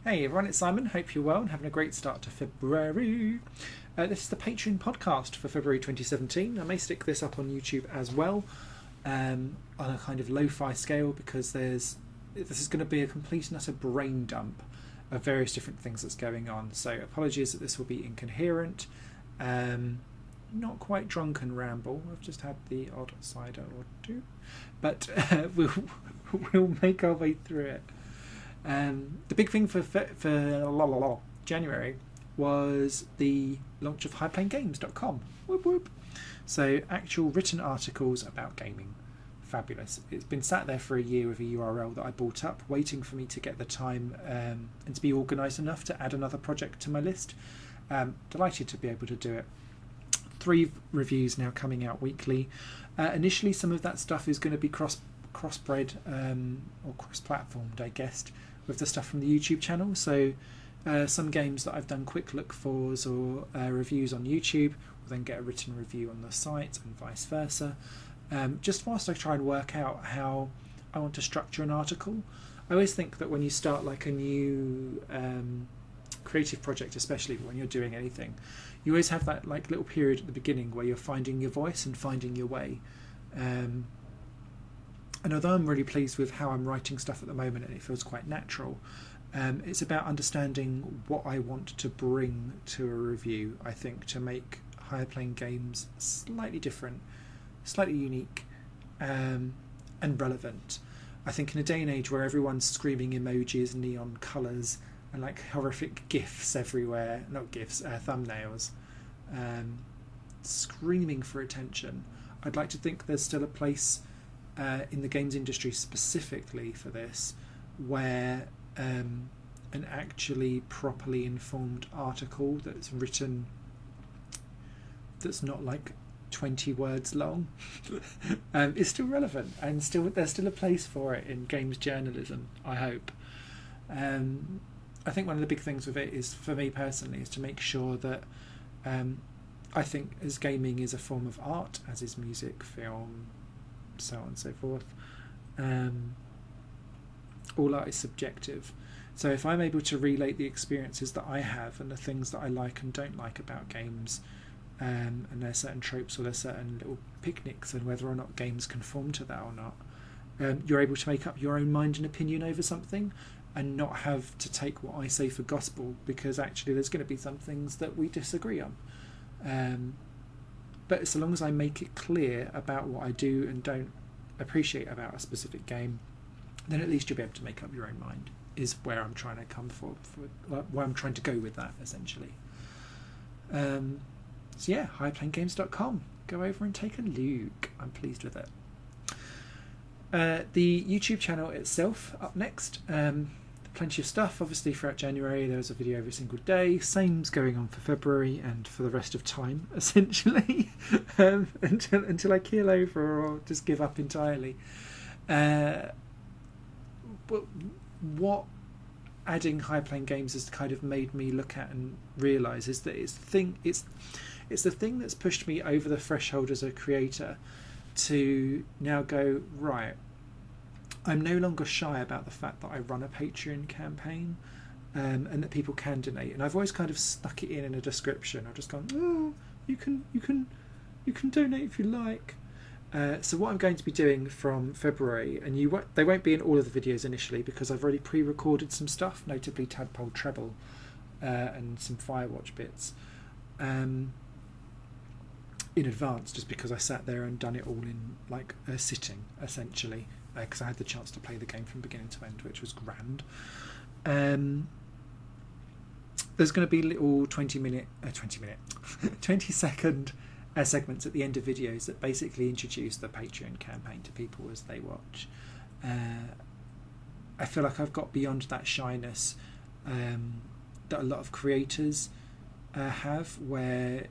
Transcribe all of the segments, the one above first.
Hey everyone, it's Simon. Hope you're well and having a great start to February. This is the Patreon podcast for February 2017. I may stick this up on YouTube as well, on a kind of lo-fi scale, because this is going to be a complete and utter brain dump of various different things that's going on. So apologies that this will be incoherent, not quite drunken ramble. I've just had the odd cider or two, but we'll make our way through it. The big thing for January was the launch of highplanegames.com. Whoop whoop. So actual written articles about gaming. Fabulous. It's been sat there for a year with a URL that I bought up, waiting for me to get the time and to be organised enough to add another project to my list. Delighted to be able to do it. 3 reviews now coming out weekly. Initially, some of that stuff is going to be crossbred or cross-platformed, I guess, with the stuff from the YouTube channel. So some games that I've done quick look fors or reviews on YouTube will then get a written review on the site and vice versa. Just whilst I try and work out how I want to structure an article. I always think that when you start like a new creative project, especially when you're doing anything, you always have that like little period at the beginning where you're finding your voice and finding your way. And although I'm really pleased with how I'm writing stuff at the moment and it feels quite natural, it's about understanding what I want to bring to a review, I think, to make Higher Plane Games slightly different, slightly unique, and relevant. I think in a day and age where everyone's screaming emojis, neon colours, and like horrific GIFs everywhere, not GIFs, thumbnails, screaming for attention, I'd like to think there's still a place in the games industry specifically for this, where an actually properly informed article that's written, that's not like 20 words long, is still relevant, and there's still a place for it in games journalism, I hope. I think one of the big things with it is, for me personally, is to make sure that I think as gaming is a form of art, as is music, film, so on and so forth, all art is subjective. So if I'm able to relate the experiences that I have and the things that I like and don't like about games, and there's certain tropes or there's certain little picnics, and whether or not games conform to that or not, you're able to make up your own mind and opinion over something and not have to take what I say for gospel, because actually there's going to be some things that we disagree on. But so long as I make it clear about what I do and don't appreciate about a specific game, then at least you'll be able to make up your own mind, is where I'm trying to come for where I'm trying to go with that, essentially. So yeah, highplanegames.com. Go over and take a look. I'm pleased with it. The YouTube channel itself up next. Plenty of stuff, obviously, throughout January. There was a video every single day. Same's going on for February and for the rest of time, essentially, until I keel over or just give up entirely. But what adding High Plane Games has kind of made me look at and realise is that it's the thing that's pushed me over the threshold as a creator to now go, right, I'm no longer shy about the fact that I run a Patreon campaign, and that people can donate. And I've always kind of stuck it in a description. I've just gone, oh, you can donate if you like. So what I'm going to be doing from February, and they won't be in all of the videos initially, because I've already pre-recorded some stuff, notably Tadpole Treble and some Firewatch bits, in advance, just because I sat there and done it all in like a sitting, essentially, because I had the chance to play the game from beginning to end, which was grand. There's going to be little 20 second segments at the end of videos that basically introduce the Patreon campaign to people as they watch. I feel like I've got beyond that shyness that a lot of creators have, where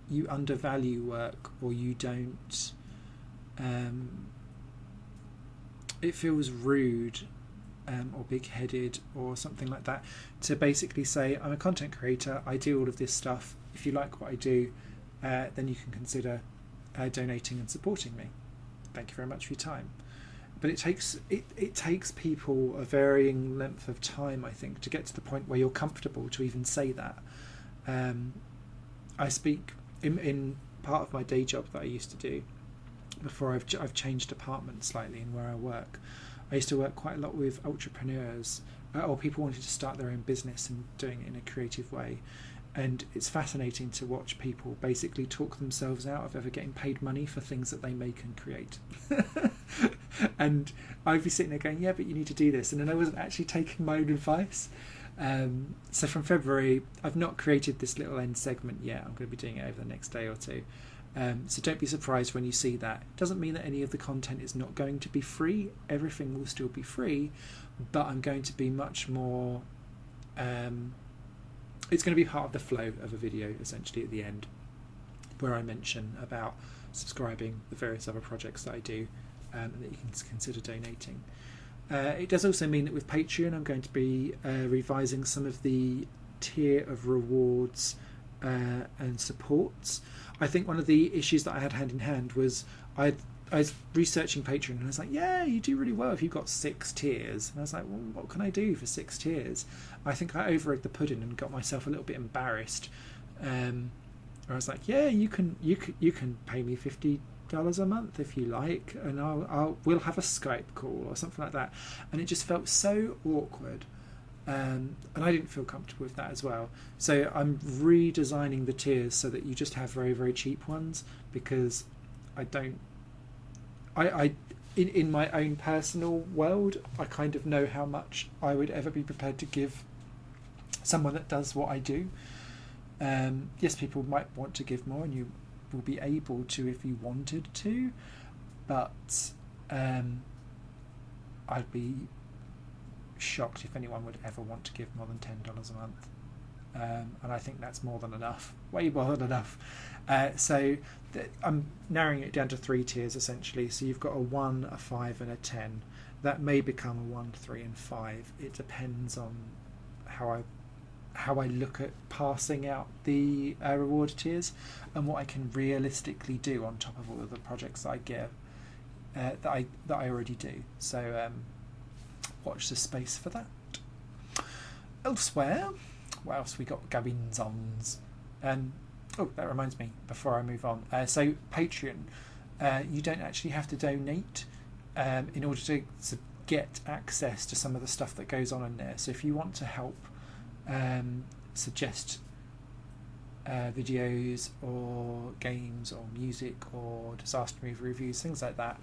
you undervalue work, or you don't, it feels rude or big-headed or something like that to basically say, I'm a content creator, I do all of this stuff, if you like what I do, then you can consider donating and supporting me. Thank you very much for your time. but it takes people a varying length of time, I think, to get to the point where you're comfortable to even say that. I speak in part of my day job that I used to do before I've changed department slightly in where I work. I used to work quite a lot with entrepreneurs or people wanting to start their own business and doing it in a creative way. And it's fascinating to watch people basically talk themselves out of ever getting paid money for things that they make and create. And I'd be sitting there going, yeah, but you need to do this. And then I wasn't actually taking my own advice. So from February, I've not created this little end segment yet. I'm going to be doing it over the next day or two. So don't be surprised when you see that. It doesn't mean that any of the content is not going to be free. Everything will still be free, but I'm going to be much more... it's going to be part of the flow of a video, essentially, at the end, where I mention about subscribing, the various other projects that I do, and that you can consider donating. It does also mean that with Patreon, I'm going to be revising some of the tier of rewards and supports. I think one of the issues that I had hand in hand was I was researching Patreon, and I was like, yeah, you do really well if you've got 6 tiers. And I was like, well, what can I do for 6 tiers? I think I over-egged the pudding and got myself a little bit embarrassed. I was like, yeah, you can pay me $50 a month if you like, and we'll have a Skype call or something like that. And it just felt so awkward. And I didn't feel comfortable with that as well. So I'm redesigning the tiers so that you just have very, very cheap ones, because in my own personal world, I kind of know how much I would ever be prepared to give someone that does what I do. Yes, people might want to give more, and you will be able to if you wanted to, but I'd be shocked if anyone would ever want to give more than $10 a month. And I think that's more than enough, way more than enough. So I'm narrowing it down to 3 tiers essentially. So you've got a 1, a 5 and a 10. That may become a 1, 3 and 5. It depends on how I look at passing out the reward tiers and what I can realistically do on top of all of the projects that I give that I already do. So watch the space for that. Elsewhere, what else we got goings ons? Oh, that reminds me, before I move on. So Patreon, you don't actually have to donate in order to get access to some of the stuff that goes on in there. So if you want to help suggest videos or games or music or disaster movie reviews, things like that,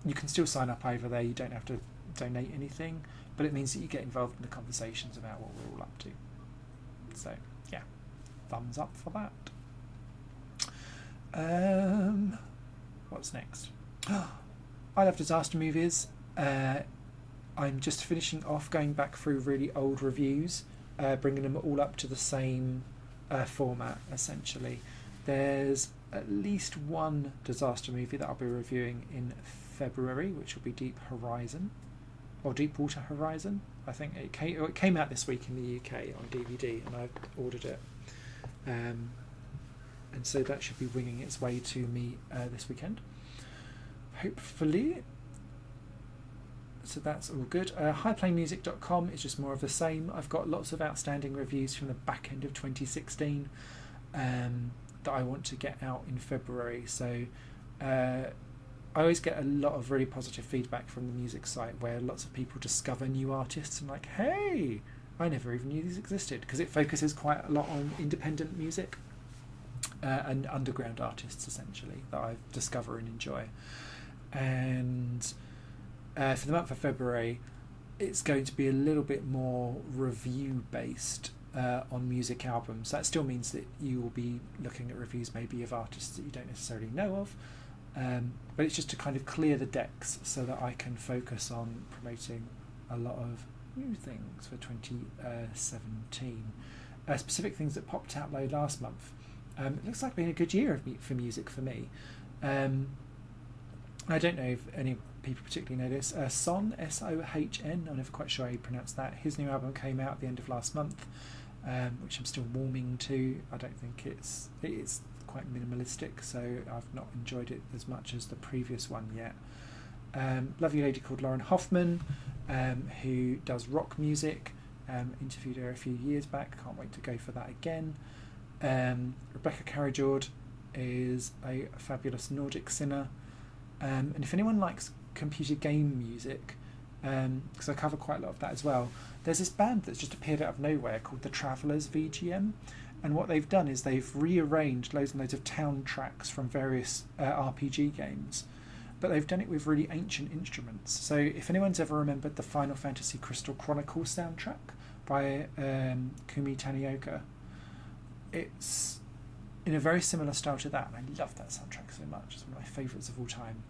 you can still sign up over there. You don't have to donate anything, but it means that you get involved in the conversations about what we're all up to. So yeah, thumbs up for that. What's next? I love disaster movies. I'm just finishing off going back through really old reviews, bringing them all up to the same format essentially. There's at least one disaster movie that I'll be reviewing in February, which will be Deepwater Horizon. I think it came out this week in the UK on DVD, and I've ordered it. And so that should be winging its way to me this weekend, hopefully. So that's all good. Highplaymusic.com is just more of the same. I've got lots of outstanding reviews from the back end of 2016 that I want to get out in February. So I always get a lot of really positive feedback from the music site, where lots of people discover new artists and like, hey, I never even knew these existed, because it focuses quite a lot on independent music and underground artists essentially that I discover and enjoy. And for the month of February, it's going to be a little bit more review based on music albums. That still means that you will be looking at reviews maybe of artists that you don't necessarily know of, but it's just to kind of clear the decks so that I can focus on promoting a lot of new things for 2017. Specific things that popped out low last month. It looks like being a good year for music for me. I don't know if any people particularly know this. Son, S-O-H-N, I'm never quite sure how you pronounce that. His new album came out at the end of last month, which I'm still warming to. I don't think it's quite minimalistic, so I've not enjoyed it as much as the previous one yet. Lovely lady called Lauren Hoffman, who does rock music. Interviewed her a few years back, can't wait to go for that again. Rebecca Carajord is a fabulous Nordic singer. And if anyone likes computer game music, because I cover quite a lot of that as well, there's this band that's just appeared out of nowhere called the Travellers VGM, and what they've done is they've rearranged loads and loads of town tracks from various RPG games, but they've done it with really ancient instruments. So if anyone's ever remembered the Final Fantasy Crystal Chronicles soundtrack by Kumi Tanioka, it's in a very similar style to that, and I love that soundtrack so much. It's one of my favourites of all time.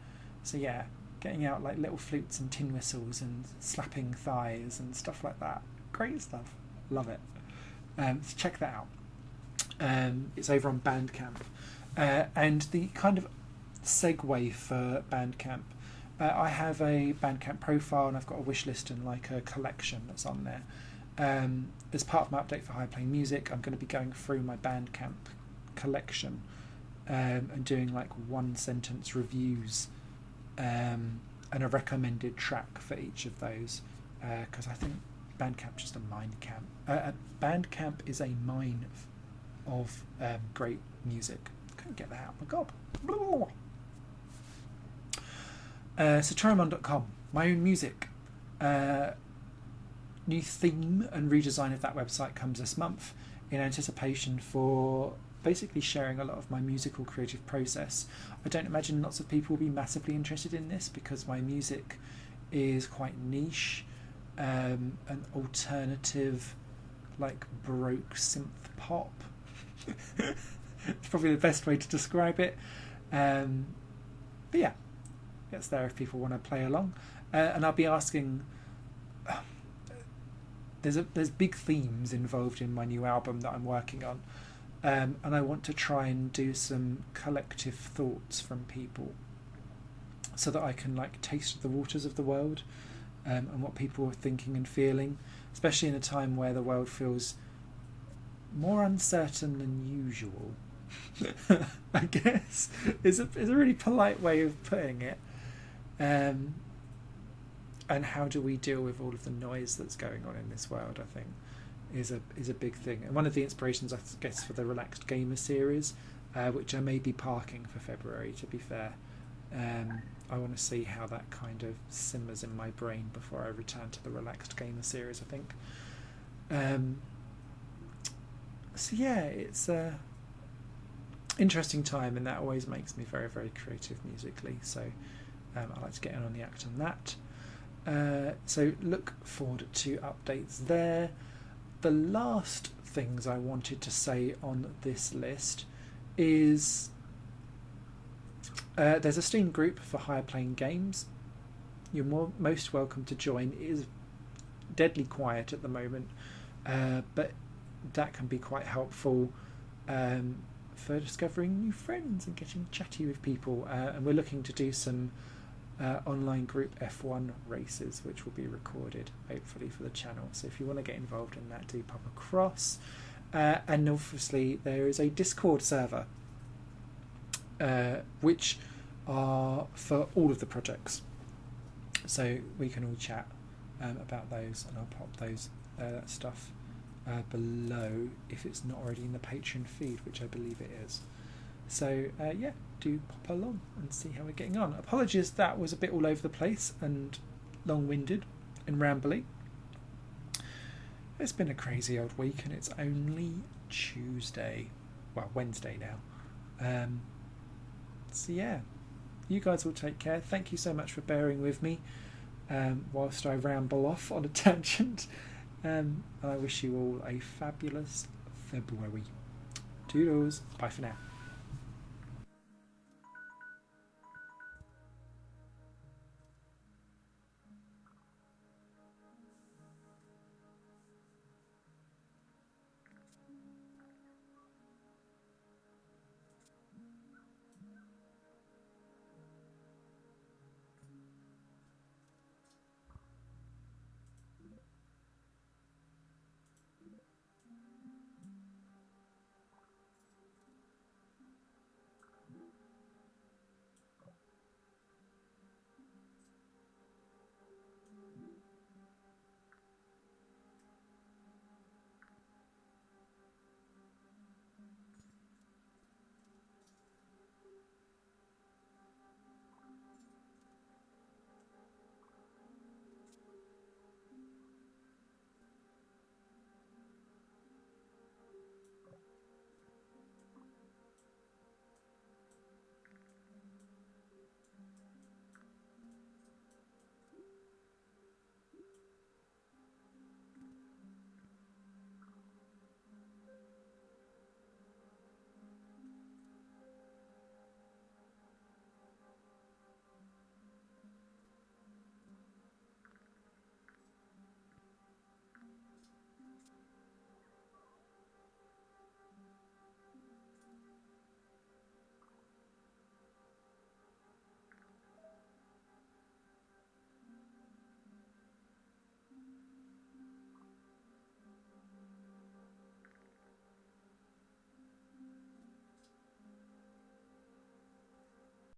So yeah, getting out like little flutes and tin whistles and slapping thighs and stuff like that. Great stuff. Love it. So check that out. It's over on Bandcamp. And the kind of segue for Bandcamp, I have a Bandcamp profile and I've got a wish list and like a collection that's on there. As part of my update for High Playing Music, I'm going to be going through my Bandcamp collection and doing like 1-sentence reviews and a recommended track for each of those, because I think Bandcamp's just a mine camp. Bandcamp is a mine of great music. Couldn't get that out. My God. Saturomon.com, my own music. New theme and redesign of that website comes this month in anticipation for basically sharing a lot of my musical creative process. I don't imagine lots of people will be massively interested in this because my music is quite niche, and alternative, like Baroque synth pop. It's probably the best way to describe it. But yeah, it's there if people want to play along. And I'll be asking... There's big themes involved in my new album that I'm working on. And I want to try and do some collective thoughts from people so that I can like taste the waters of the world, and what people are thinking and feeling, especially in a time where the world feels more uncertain than usual. I guess is a really polite way of putting it. And how do we deal with all of the noise that's going on in this world, I think, is a big thing. And one of the inspirations, I guess, for the Relaxed Gamer series, which I may be parking for February, to be fair. I want to see how that kind of simmers in my brain before I return to the Relaxed Gamer series, I think. So yeah, it's a interesting time, and that always makes me very, very creative musically. So I like to get in on the act on that. So look forward to updates there. The last things I wanted to say on this list is there's a Steam group for higher playing games. You're most welcome to join. It is deadly quiet at the moment, but that can be quite helpful for discovering new friends and getting chatty with people. And we're looking to do some online group F1 races, which will be recorded hopefully for the channel. So if you want to get involved in that, do pop across. And obviously there is a Discord server which are for all of the projects, so we can all chat about those, and I'll pop those that stuff below if it's not already in the Patreon feed, which I believe it is. So yeah, do pop along and see how we're getting on. Apologies, that was a bit all over the place and long-winded and rambly. It's been a crazy old week, and it's only Wednesday now. So yeah, you guys will take care. Thank you so much for bearing with me whilst I ramble off on a tangent. And I wish you all a fabulous February. Toodles. Bye for now.